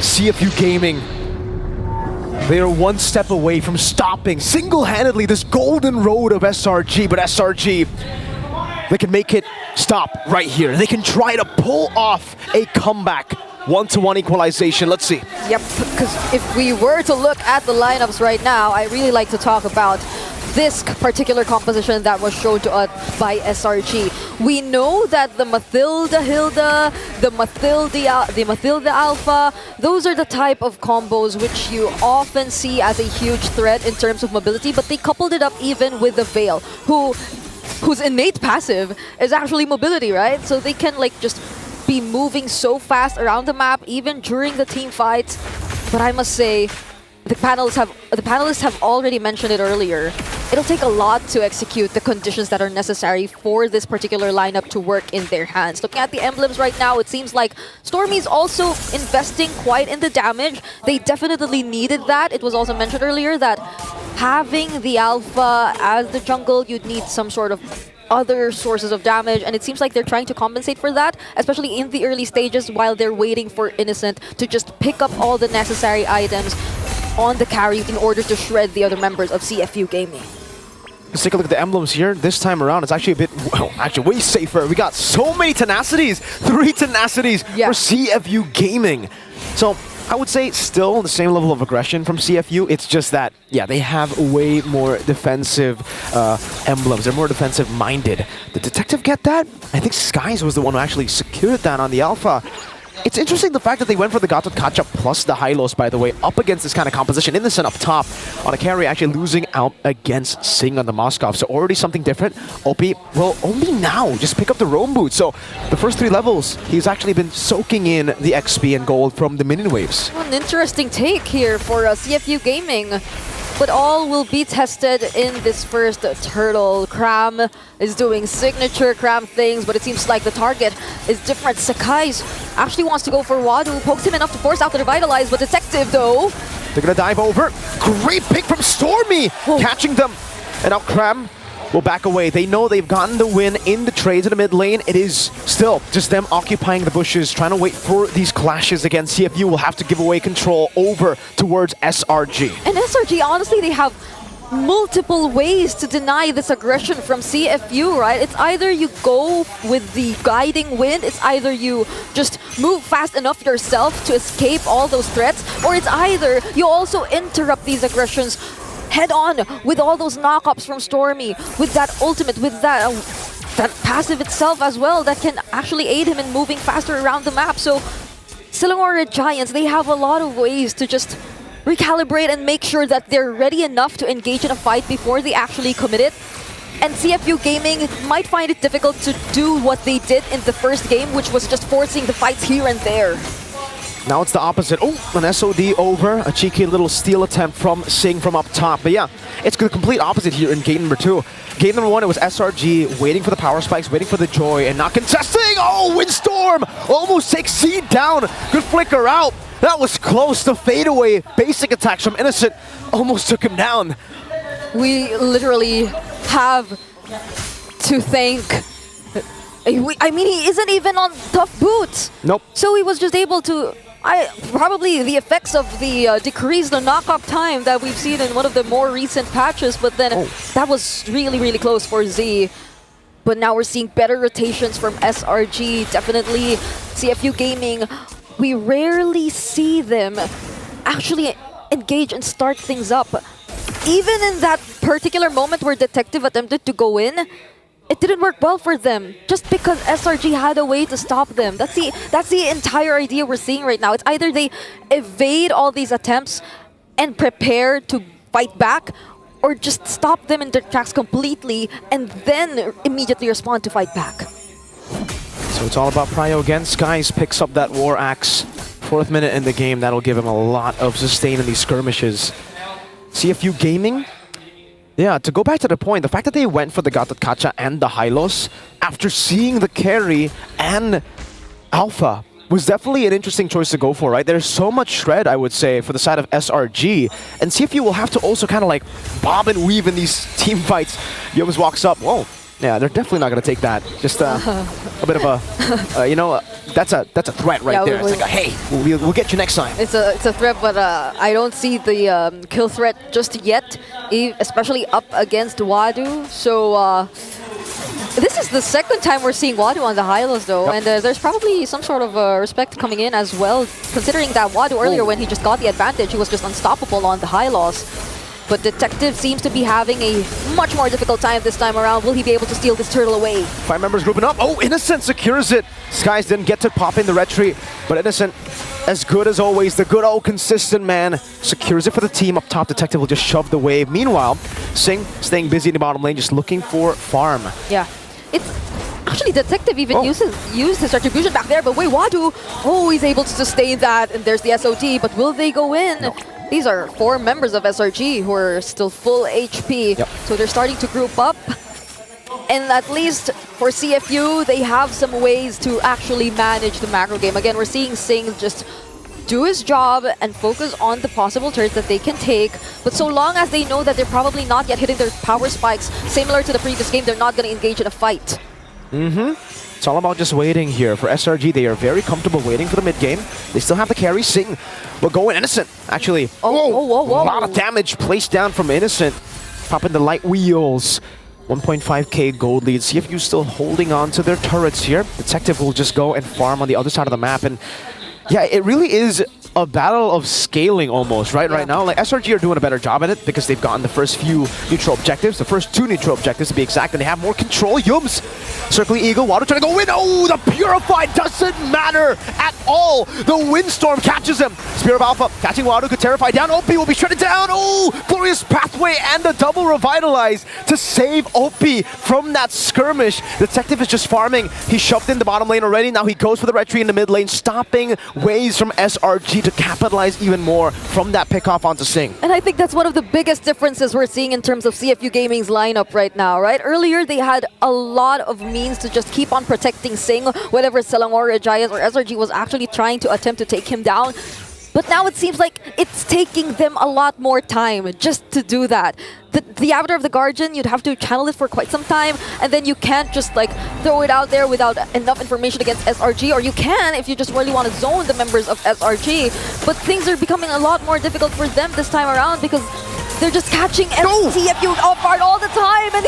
CFU Gaming, they are one step away from stopping single-handedly this golden road of SRG, but SRG, they can make it stop right here. They can try to pull off a comeback. 1-to-1 equalization, let's see. Yep, because if we were to look at the lineups right now, I really like to talk about this particular composition that was shown to us by SRG. We know that the Mathilda Hilda, the Mathilda Alpha, those are the type of combos which you often see as a huge threat in terms of mobility, but they coupled it up even with the Veil, whose innate passive is actually mobility, right? So they can like just be moving so fast around the map, even during the team fights. But I must say, the panelists have already mentioned it earlier. It'll take a lot to execute the conditions that are necessary for this particular lineup to work in their hands. Looking at the emblems right now, it seems like stormie's also investing quite in the damage. They definitely needed that. It was also mentioned earlier that having the Alpha as the jungle, you'd need some sort of other sources of damage, and it seems like they're trying to compensate for that, especially in the early stages while they're waiting for Innocent to just pick up all the necessary items on the carry in order to shred the other members of CFU Gaming. Let's take a look at the emblems here. This time around, it's actually a bit, well, actually way safer. We got so many tenacities, 3 tenacities for CFU Gaming. So I would say still the same level of aggression from CFU. It's just that, yeah, they have way more defensive emblems. They're more defensive-minded. Did Detective get that? I think Sekyss was the one who actually secured that on the Alpha. It's interesting the fact that they went for the Gatot Kacha plus the Hylos, by the way, up against this kind of composition. Innocent up top on a carry, actually losing out against Xingg on the Moskov. So already something different. Oppi will only now just pick up the roam boot. So the first 3 levels, he's actually been soaking in the XP and gold from the minion waves. An interesting take here for CFU Gaming. But all will be tested in this first turtle. Kramm is doing signature Kramm things, but it seems like the target is different. Sekyss actually wants to go for Wadu, pokes him enough to force out the Revitalize, but Detective though. They're gonna dive over. Great pick from stormie, catching them. And now Kramm will back away. They know they've gotten the win in the trades in the mid lane. It is still just them occupying the bushes, trying to wait for these clashes against CFU. Will have to give away control over towards SRG. And SRG, honestly, they have multiple ways to deny this aggression from CFU, right? It's either you go with the guiding wind, it's either you just move fast enough yourself to escape all those threats, or it's either you also interrupt these aggressions head on with all those knockups from stormie, with that ultimate, with that passive itself as well that can actually aid him in moving faster around the map. So Selangor Red Giants, they have a lot of ways to just recalibrate and make sure that they're ready enough to engage in a fight before they actually commit it. And CFU Gaming might find it difficult to do what they did in the first game, which was just forcing the fights here and there. Now it's the opposite. Oh, an SOD over. A cheeky little steal attempt from Xingg from up top. But yeah, it's the complete opposite here in game number 2. Game number 1, it was SRG waiting for the power spikes, waiting for the joy, and not contesting. Oh, Windstorm almost takes Seed down. Good flicker out. That was close. The fadeaway basic attacks from Innocent almost took him down. We literally have to thank... I mean, he isn't even on tough boots. Nope. So he was just able to... probably the effects of the decreased knockup time that we've seen in one of the more recent patches, but then that was really, really close for Z. But now we're seeing better rotations from SRG, definitely. CFU Gaming, we rarely see them actually engage and start things up. Even in that particular moment where Detective attempted to go in, it didn't work well for them, just because SRG had a way to stop them. That's the entire idea we're seeing right now. It's either they evade all these attempts and prepare to fight back, or just stop them in their tracks completely and then immediately respond to fight back. So it's all about prio again. Sekyss picks up that War Axe. 4th minute in the game, that'll give him a lot of sustain in these skirmishes. CFU Gaming? Yeah, to go back to the point, the fact that they went for the Gatot Kacha and the Hylos after seeing the carry and Alpha was definitely an interesting choice to go for, right? There's so much shred, I would say, for the side of SRG. And CFU will have to also kind of like bob and weave in these team fights. Yomes walks up, whoa, Yeah, they're definitely not going to take that. Just a bit of a, you know, that's a threat right there. It's like, hey, we'll get you next time. It's a threat, but I don't see the kill threat just yet, especially up against Wadu. So this is the second time we're seeing Wadu on the Hylos, though, and there's probably some sort of respect coming in as well, considering that Wadu earlier, when he just got the advantage, he was just unstoppable on the Hylos. But Detective seems to be having a much more difficult time this time around. Will he be able to steal this turtle away? 5 members grouping up. Oh, Innocent secures it. Sekyss didn't get to pop in the retreat, but Innocent, as good as always, the good old consistent man, secures it for the team. Up top, Detective will just shove the wave. Meanwhile, Xingg staying busy in the bottom lane, just looking for farm. Yeah. It's actually Detective even used his retribution back there, but wait, Wadu, he's able to sustain that, and there's the SOT, but will they go in? No. These are 4 members of SRG who are still full HP, so they're starting to group up. And at least for CFU, they have some ways to actually manage the macro game. Again, we're seeing Xingg just do his job and focus on the possible turrets that they can take. But so long as they know that they're probably not yet hitting their power spikes, similar to the previous game, they're not going to engage in a fight. It's all about just waiting here. For SRG, they are very comfortable waiting for the mid game. They still have to carry Xingg, but going Innocent, actually. Whoa. A lot of damage placed down from Innocent. Popping the light wheels. 1.5k gold lead. CFU still holding on to their turrets here. Detective will just go and farm on the other side of the map. And yeah, it really is a battle of scaling almost, right? Right now, like SRG are doing a better job at it because they've gotten the first few neutral objectives, the first 2 neutral objectives to be exact, and they have more control. Yums, circling Eagle, Wadu trying to go in. Oh, the Purified doesn't matter at all. The Windstorm catches him. Spear of Alpha catching Wadu, could terrify down. Oppi will be shredded down. Oh, glorious pathway and the double revitalize to save Oppi from that skirmish. Detective is just farming. He shoved in the bottom lane already. Now he goes for the retreat in the mid lane, stopping waves from SRG to capitalize even more from that pickoff onto Xingg. And I think that's one of the biggest differences we're seeing in terms of CFU Gaming's lineup right now, right? Earlier, they had a lot of means to just keep on protecting Xingg, whether it's Selangor, Giants, or SRG was actually trying to attempt to take him down. But now it seems like it's taking them a lot more time just to do that. The Avatar of the Guardian, you'd have to channel it for quite some time, and then you can't just like throw it out there without enough information against SRG, or you can if you just really want to zone the members of SRG. But things are becoming a lot more difficult for them this time around because they're just catching CFU off guard all the time, and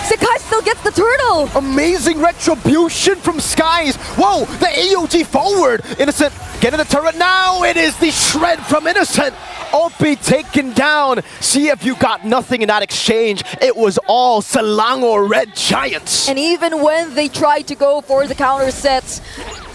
Sekyss still gets the turtle! Amazing retribution from Sekyss! Whoa, the AOT forward! Innocent getting the turret now! It is the shred from Innocent! Oppi taken down! CFU got nothing in that exchange. It was all Selangor Red Giants! And even when they tried to go for the counter sets,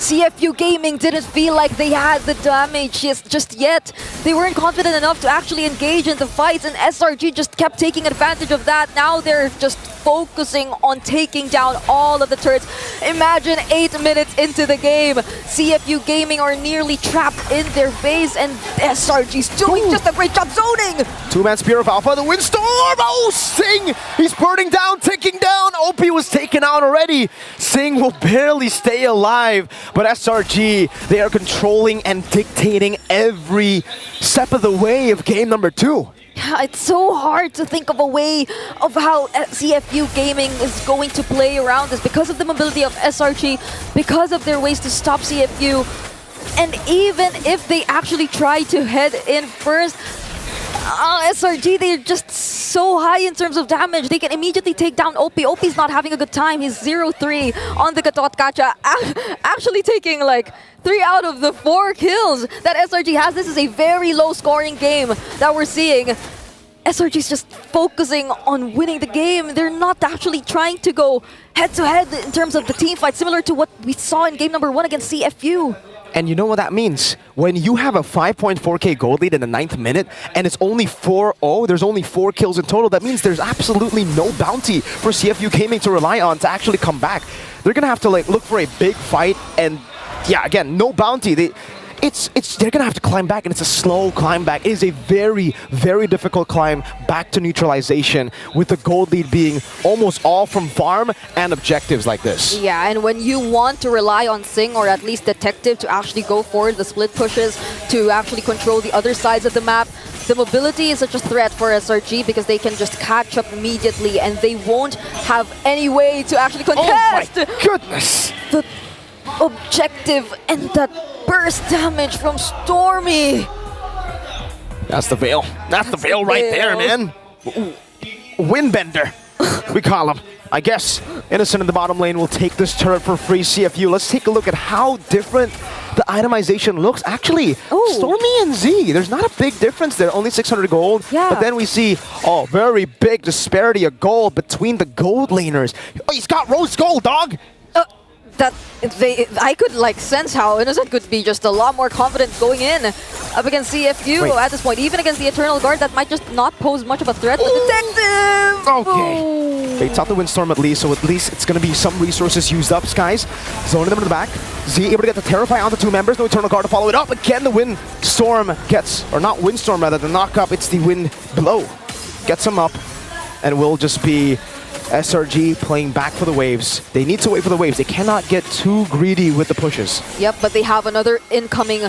CFU Gaming didn't feel like they had the damage just yet. They weren't confident enough to actually engage in the fights, and SRG just kept taking advantage of that. Now they're just focusing on taking down all of the turrets. Imagine 8 minutes into the game, CFU Gaming are nearly trapped in their base, and SRG's doing just a great job zoning! 2-man Spear of Alpha, the Windstorm! Oh, Xingg! He's burning down, ticking down! Oppi was taken out already! Xingg will barely stay alive, but SRG, they are controlling and dictating every step of the way of game number 2. Yeah, it's so hard to think of a way of how CFU Gaming is going to play around this because of the mobility of SRG, because of their ways to stop CFU. And even if they actually try to head in first, SRG, they're just so high in terms of damage. They can immediately take down Oppi. Oppi's not having a good time. He's 0-3 on the Gatot Kacha, actually taking like 3 out of the 4 kills that SRG has. This is a very low scoring game that we're seeing. SRG's just focusing on winning the game. They're not actually trying to go head-to-head in terms of the team fight, similar to what we saw in game number 1 against CFU. And you know what that means? When you have a 5.4k gold lead in the 9th minute and it's only 4-0, there's only 4 kills in total, that means there's absolutely no bounty for CFU Gaming to rely on to actually come back. They're gonna have to like look for a big fight, and yeah, again, no bounty. They're gonna have to climb back, and it's a slow climb back. It is a very, very difficult climb back to neutralization, with the gold lead being almost all from farm and objectives like this. Yeah, and when you want to rely on Xingg, or at least Detective, to actually go for the split pushes, to actually control the other sides of the map, The mobility is such a threat for SRG because they can just catch up immediately and they won't have any way to actually contest. Oh my goodness! The objective and that burst damage from stormie. That's the veil. That's the veil right there, man. Windbender, we call him. I guess Innocent in the bottom lane will take this turret for free. CFU, let's take a look at how different the itemization looks. Actually, stormie and Z, there's not a big difference there. Only 600 gold. Yeah. But then we see, very big disparity of gold between the gold laners. Oh, he's got rose gold, dog! I could like sense how Innocent could be just a lot more confident going in up against CFU at this point. Even against the Eternal Guard, that might just not pose much of a threat. The detective! Okay. They top the Windstorm at least, so at least it's going to be some resources used up. Skies zoning them in the back. Z able to get the Terrify onto 2 members. No Eternal Guard to follow it up. Again, the Windstorm gets, or not Windstorm rather, the knock up. It's the Wind Blow. Gets him up, and will just be SRG playing back for the waves. They need to wait for the waves. They cannot get too greedy with the pushes. Yep, but they have another incoming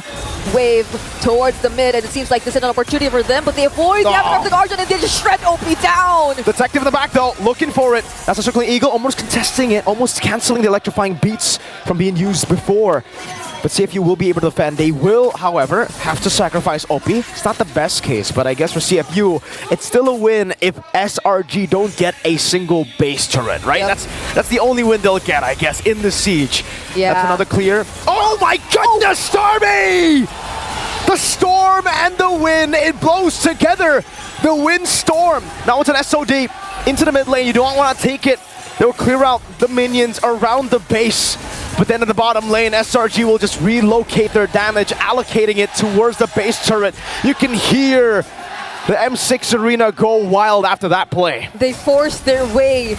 wave towards the mid, and it seems like this is an opportunity for them, but they avoid the Avatar of the Guardian and they just shred oppi down! Detective in the back though, looking for it. That's a Circling Eagle, almost contesting it, almost cancelling the electrifying beats from being used before. But CFU will be able to defend. They will, however, have to sacrifice oppi. It's not the best case, but I guess for CFU, it's still a win if SRG don't get a single base turret, right? Yep. That's the only win they'll get, I guess, in the siege. Yeah. That's another clear. Oh my goodness, stormie! The storm and the wind, it blows together. The wind storm. Now it's an SOD into the mid lane. You don't want to take it. They'll clear out the minions around the base. But then in the bottom lane, SRG will just relocate their damage, allocating it towards the base turret. You can hear the M6 arena go wild after that play. They forced their way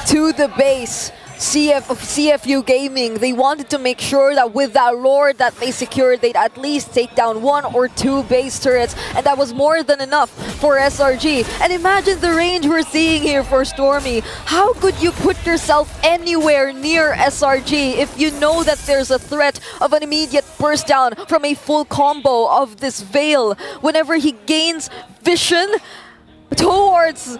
to the base. CFU Gaming, they wanted to make sure that with that lord that they secured, they'd at least take down 1 or 2 base turrets, and that was more than enough for SRG. And imagine the range we're seeing here for stormie. How could you put yourself anywhere near SRG if you know that there's a threat of an immediate burst down from a full combo of this veil? Whenever he gains vision towards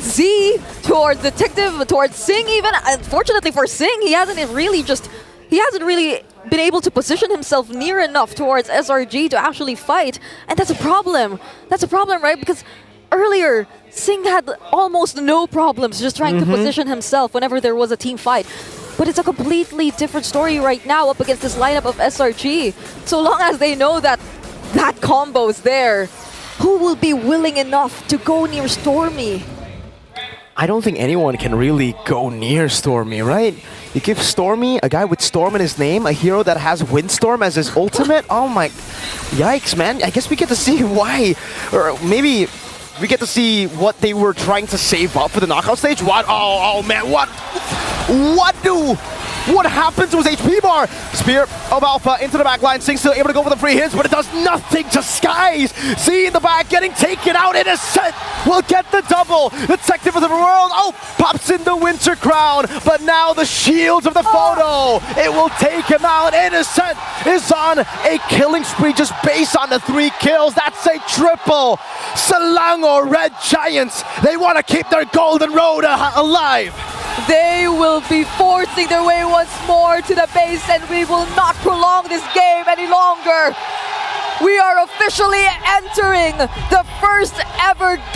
Z, towards Detective, towards Xingg even. Unfortunately for Xingg, he hasn't really been able to position himself near enough towards SRG to actually fight. And that's a problem. That's a problem, right? Because earlier, Xingg had almost no problems just trying to position himself whenever there was a team fight. But it's a completely different story right now up against this lineup of SRG. So long as they know that that combo's there, who will be willing enough to go near stormie? I don't think anyone can really go near stormie, right? You give stormie, a guy with storm in his name, a hero that has windstorm as his ultimate? Oh my... Yikes, man. I guess we get to see why. Or maybe we get to see what they were trying to save up for the knockout stage. What? Oh man, what? What happens to his HP bar? Spear of Alpha into the back line. Xingg still able to go for the free hits, but it does nothing to Skies. Z in the back getting taken out. Innocent will get the double. Detective of the world. Oh, pops in the Winter Crown. But now the shields of the photo. It will take him out. Innocent is on a killing spree just based on the 3 kills. That's a triple. Selangor Red Giants. They want to keep their golden road alive. They will be forcing their way once more to the base, and we will not prolong this game any longer. We are officially entering the first ever game.